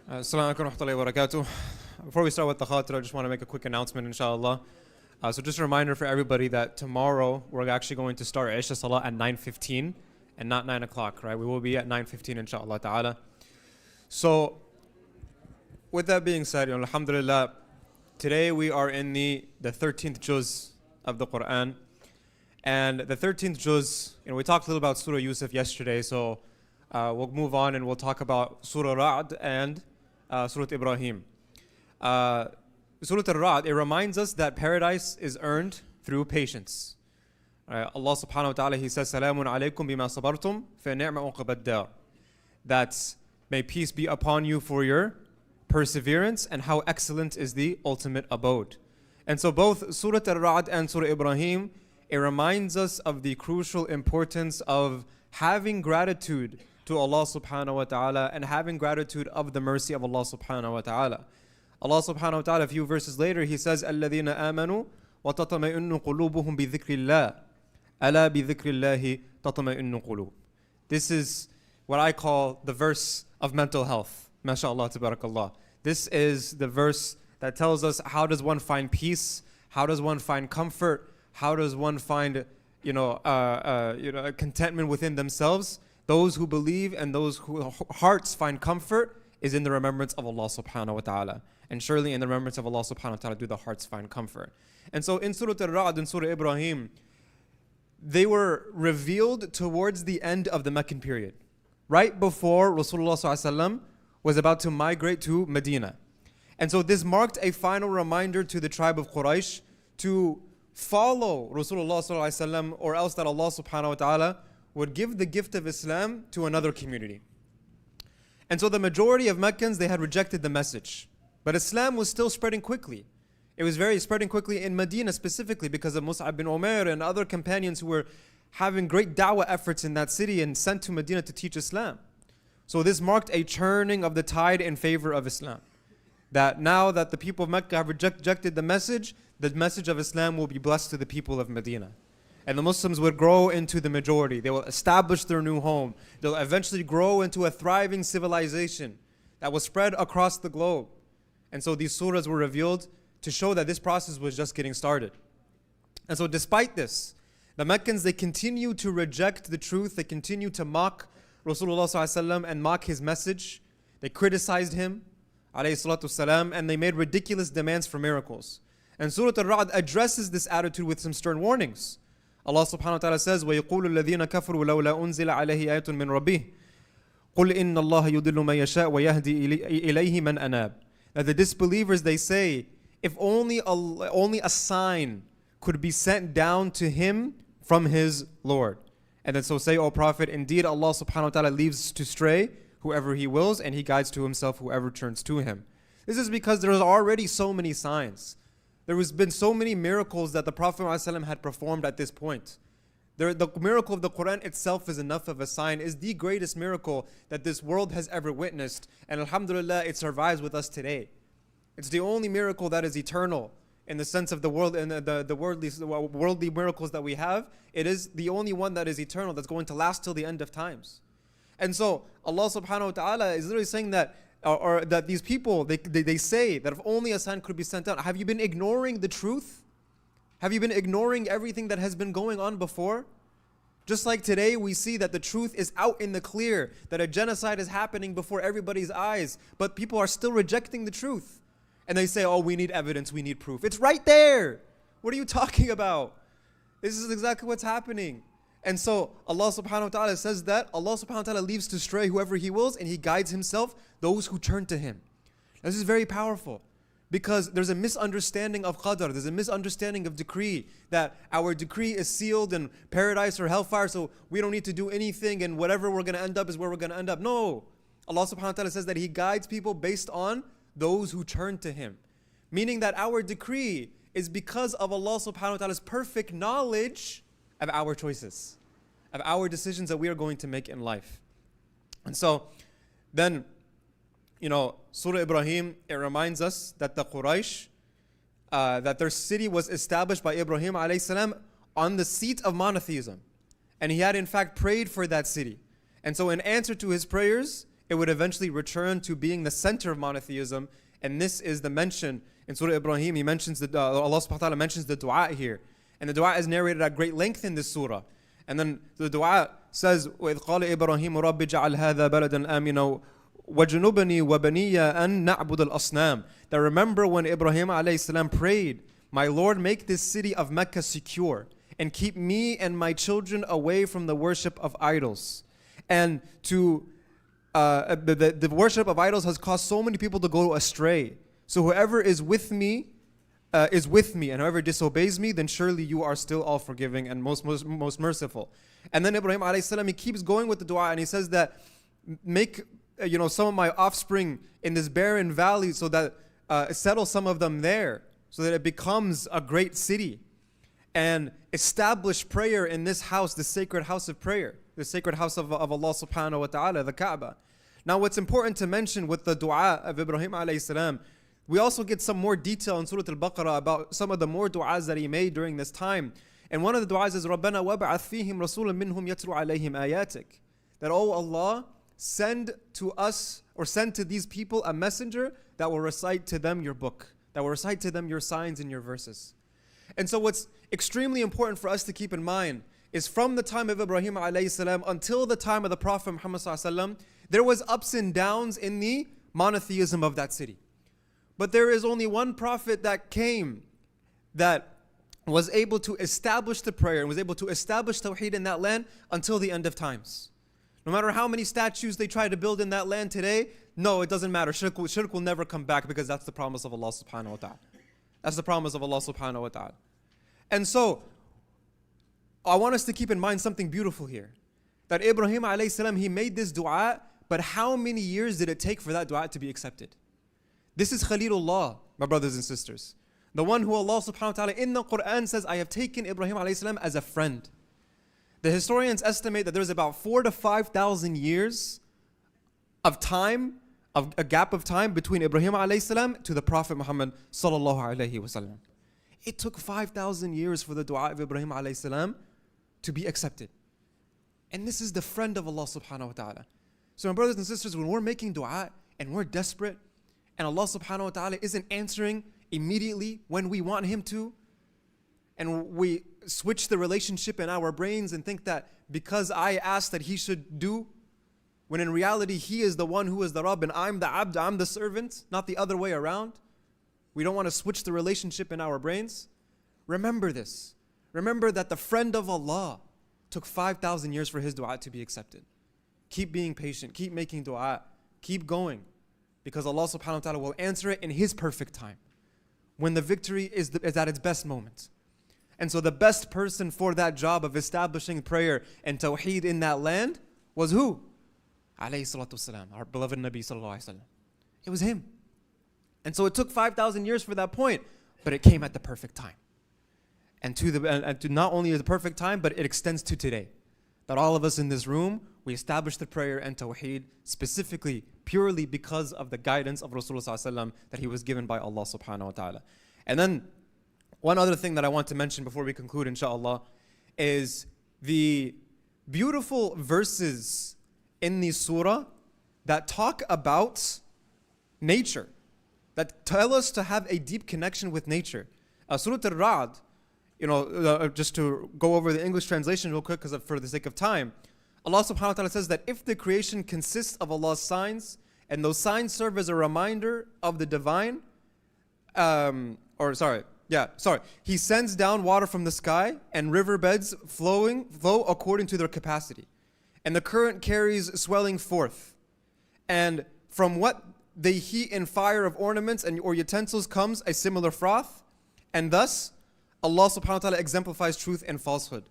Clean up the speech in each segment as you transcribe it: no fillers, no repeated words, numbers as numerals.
Assalamu alaikum wa rahmatullahi wa barakatuh. Before we start with the Khatirah, I just want to make a quick announcement, inshallah. So just a reminder for everybody that tomorrow we're actually going to start Isha Salah at 9:15 and not 9 o'clock, right? We will be at 9:15, inshallah ta'ala. So, with that being said, alhamdulillah, today we are in the 13th juz of the Quran. And the 13th juz, we talked a little about Surah Yusuf yesterday, so we'll move on and we'll talk about Surah Ra'd and Surah Ibrahim. Surah Al-Ra'd, it reminds us that paradise is earned through patience. Allah subhanahu wa ta'ala, He says, Salamun alaykum bima sabartum fa ni'ma uqbad dar. That may peace be upon you for your perseverance, and how excellent is the ultimate abode. And so both Surah Al-Ra'd and Surah Ibrahim, it reminds us of the crucial importance of having gratitude to Allah subhanahu wa ta'ala and having gratitude of the mercy of Allah subhanahu wa ta'ala. Allah subhanahu wa ta'ala, a few verses later, He says, الَّذِينَ آمَنُوا وَتَطْمَئِنُّ قُلُوبُهُم بِذِكْرِ اللَّهِ أَلَا بِذِكْرِ اللَّهِ تَطْمَئِنُّ قُلُوبُ. This is what I call the verse of mental health. MashaAllah, tabarakallah. This is the verse that tells us how does one find peace, how does one find comfort, how does one find contentment within themselves. Those who believe and those whose hearts find comfort is in the remembrance of Allah subhanahu wa ta'ala. And surely in the remembrance of Allah subhanahu wa ta'ala do the hearts find comfort. And so in Surah Al-Ra'd and Surah Ibrahim, they were revealed towards the end of the Meccan period, right before Rasulullah sallallahu alaihi wasallam was about to migrate to Medina. And so this marked a final reminder to the tribe of Quraysh to follow Rasulullah sallallahu alaihi wasallam, or else that Allah subhanahu wa ta'ala would give the gift of Islam to another community. And so the majority of Meccans, they had rejected the message. But Islam was still spreading quickly. It was spreading quickly in Medina specifically because of Mus'ab bin Umair and other companions who were having great da'wah efforts in that city and sent to Medina to teach Islam. So this marked a churning of the tide in favor of Islam. That now that the people of Mecca have rejected the message of Islam will be blessed to the people of Medina. And the Muslims would grow into the majority. They will establish their new home. They'll eventually grow into a thriving civilization that will spread across the globe. And so these surahs were revealed to show that this process was just getting started. And so despite this, the Meccans, they continue to reject the truth. They continue to mock Rasulullah ﷺ and mock his message. They criticized him, ﷺ, and they made ridiculous demands for miracles. And Surah Al-Ra'd addresses this attitude with some stern warnings. Allah subhanahu wa ta'ala says, وَيَقُولُ الَّذِينَ كَفَرُوا لَوْلَا أُنزِلَ عَلَيْهِ آيَةٌ مِّن رَبِّهِ قُلْ إِنَّ اللَّهَ يُضِلُّ مَن يَشَاءُ وَيَهْدِي إِلَيْهِ مَنْ أَنَابَ. That the disbelievers, they say, if only a sign could be sent down to him from his Lord. And then so say, O Prophet, indeed Allah subhanahu wa ta'ala leaves to stray whoever He wills, and He guides to Himself whoever turns to Him. This is because there are already so many signs. There has been so many miracles that the Prophet ﷺ had performed at this point. The miracle of the Quran itself is enough of a sign, is the greatest miracle that this world has ever witnessed. And alhamdulillah, it survives with us today. It's the only miracle that is eternal in the sense of the world and the worldly miracles that we have. It is the only one that is eternal, that's going to last till the end of times. And so Allah subhanahu wa ta'ala is literally saying that or that these people, they say that if only a sign could be sent out. Have you been ignoring the truth? Have you been ignoring everything that has been going on before? Just like today we see that the truth is out in the clear, that a genocide is happening before everybody's eyes, but people are still rejecting the truth. And they say, oh, we need evidence, we need proof. It's right there. What are you talking about? This is exactly what's happening. And so Allah subhanahu wa ta'ala says that Allah subhanahu wa ta'ala leaves to stray whoever He wills, and He guides Himself those who turn to Him. This is very powerful because there's a misunderstanding of qadr, there's a misunderstanding of decree, that our decree is sealed in paradise or hellfire, so we don't need to do anything and whatever we're going to end up is where we're going to end up. No. Allah subhanahu wa ta'ala says that He guides people based on those who turn to Him. Meaning that our decree is because of Allah subhanahu wa ta'ala's perfect knowledge of our choices, of our decisions that we are going to make in life. And so then, Surah Ibrahim, it reminds us that the Quraysh, that their city was established by Ibrahim alayhi salam on the seat of monotheism. And he had in fact prayed for that city. And so in answer to his prayers, it would eventually return to being the center of monotheism. And this is the mention in Surah Ibrahim. He mentions Allah subhanahu wa ta'ala mentions the dua here. And the dua is narrated at great length in this surah. And then the dua says, وَإِذْ قَالَ إِبْرَاهِيمُ رَبِّ جَعَلْ هَذَا بَلَدًا آمِنًا وَجُنُوبَنِي وَبَنِيَّ أَن نَعْبُدَ الْأَصْنَامِ. That remember when Ibrahim alayhi salam prayed, my Lord, make this city of Mecca secure and keep me and my children away from the worship of idols. And the worship of idols has caused so many people to go astray. So whoever is with me, and whoever disobeys me, then surely you are still all forgiving and most merciful. And then Ibrahim alayhi salam, he keeps going with the dua, and he says that make some of my offspring in this barren valley, so that settle some of them there, so that it becomes a great city, and establish prayer in this house, the sacred house of prayer, the sacred house of Allah subhanahu wa ta'ala, the Kaaba. Now what's important to mention with the dua of Ibrahim alayhi salam, we also get some more detail in Surah Al-Baqarah about some of the more du'as that he made during this time. And one of the du'as is رَبَّنَا وَابْعَثْ فِيهِمْ رَسُولًا مِّنْهُمْ يَتْلُو عَلَيْهِمْ آيَاتِكَ. That, oh Allah, send to these people a messenger that will recite to them your book, that will recite to them your signs and your verses. And so what's extremely important for us to keep in mind is from the time of Ibrahim alayhi salam until the time of the Prophet Muhammad sallallahu alaihi wasallam, there was ups and downs in the monotheism of that city. But there is only one prophet that came that was able to establish the prayer and was able to establish Tawheed in that land until the end of times. No matter how many statues they try to build in that land today, no, it doesn't matter. Shirk will never come back, because that's the promise of Allah subhanahu wa ta'ala. That's the promise of Allah subhanahu wa ta'ala. And so, I want us to keep in mind something beautiful here. That Ibrahim alayhi salam, he made this dua, but how many years did it take for that dua to be accepted? This is Khalilullah, my brothers and sisters. The one who Allah subhanahu wa ta'ala in the Quran says, I have taken Ibrahim alayhi salam as a friend. The historians estimate that there's about 4,000 to 5,000 years of time, of a gap of time between Ibrahim alayhi salam to the Prophet Muhammad sallallahu alayhi wasallam. It took 5,000 years for the dua of Ibrahim alayhi salam to be accepted. And this is the friend of Allah subhanahu wa ta'ala. So my brothers and sisters, when we're making dua and we're desperate, and Allah subhanahu wa ta'ala isn't answering immediately when we want Him to, and we switch the relationship in our brains and think that because I asked that He should do, when in reality He is the one who is the Rabb and I'm the Abd, I'm the servant, not the other way around. We don't want to switch the relationship in our brains. Remember this. Remember that the friend of Allah took 5,000 years for his dua to be accepted. Keep being patient. Keep making dua. Keep going. Because Allah subhanahu wa ta'ala will answer it in His perfect time, when the victory is at its best moment. And so the best person for that job of establishing prayer and tawheed in that land was who? Alayhi salatu wasalam, our beloved Nabi sallallahu alayhi wa sallam. It was him. And so it took 5,000 years for that point, but it came at the perfect time. And to not only the perfect time, but it extends to today. That all of us in this room, we establish the prayer and tawheed specifically, purely because of the guidance of Rasulullah sallallahu alaihi wasallam that he was given by Allah subhanahu wa ta'ala. And then one other thing that I want to mention before we conclude, inshallah, is the beautiful verses in the surah that talk about nature, that tell us to have a deep connection with nature. Surah Al-Ra'd, just to go over the English translation real quick, because for the sake of time, Allah subhanahu wa ta'ala says that if the creation consists of Allah's signs, and those signs serve as a reminder of the divine, He sends down water from the sky, and riverbeds flow according to their capacity. And the current carries swelling forth. And from what they heat in fire of ornaments or utensils comes a similar froth. And thus, Allah subhanahu wa ta'ala exemplifies truth and falsehood.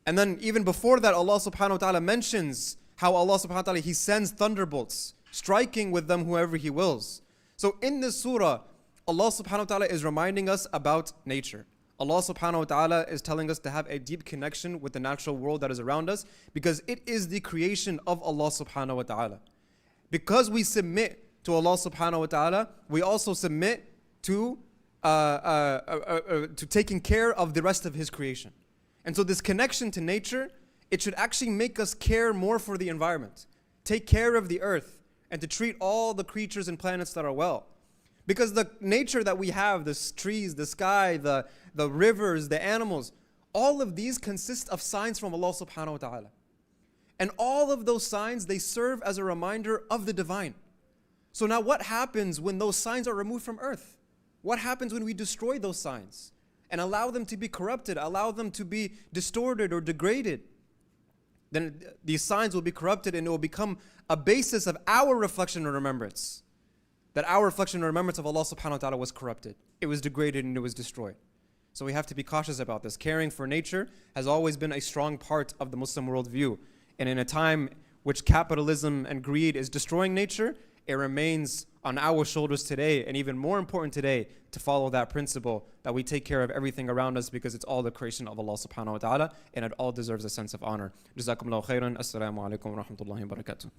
And then even before that, Allah subhanahu wa ta'ala mentions how Allah subhanahu wa ta'ala, He sends thunderbolts, striking with them whoever He wills. So in this surah, Allah subhanahu wa ta'ala is reminding us about nature. Allah subhanahu wa ta'ala is telling us to have a deep connection with the natural world that is around us, because it is the creation of Allah subhanahu wa ta'ala. Because we submit to Allah subhanahu wa ta'ala, we also submit to taking care of the rest of His creation. And so this connection to nature, it should actually make us care more for the environment. Take care of the earth. and to treat all the creatures and planets that are well. Because the nature that we have, the trees, the sky, the rivers, the animals, all of these consist of signs from Allah subhanahu wa ta'ala. And all of those signs, they serve as a reminder of the divine. So now what happens when those signs are removed from earth? What happens when we destroy those signs and allow them to be corrupted, allow them to be distorted or degraded? Then these signs will be corrupted and it will become a basis of our reflection and remembrance. That our reflection and remembrance of Allah subhanahu wa ta'ala was corrupted. It was degraded and it was destroyed. So we have to be cautious about this. Caring for nature has always been a strong part of the Muslim worldview. And in a time which capitalism and greed is destroying nature, it remains on our shoulders today, and even more important today, to follow that principle that we take care of everything around us because it's all the creation of Allah subhanahu wa ta'ala and it all deserves a sense of honor. Jazakumullahu khairan. Assalamu alaikum wa rahmatullahi wa barakatuh.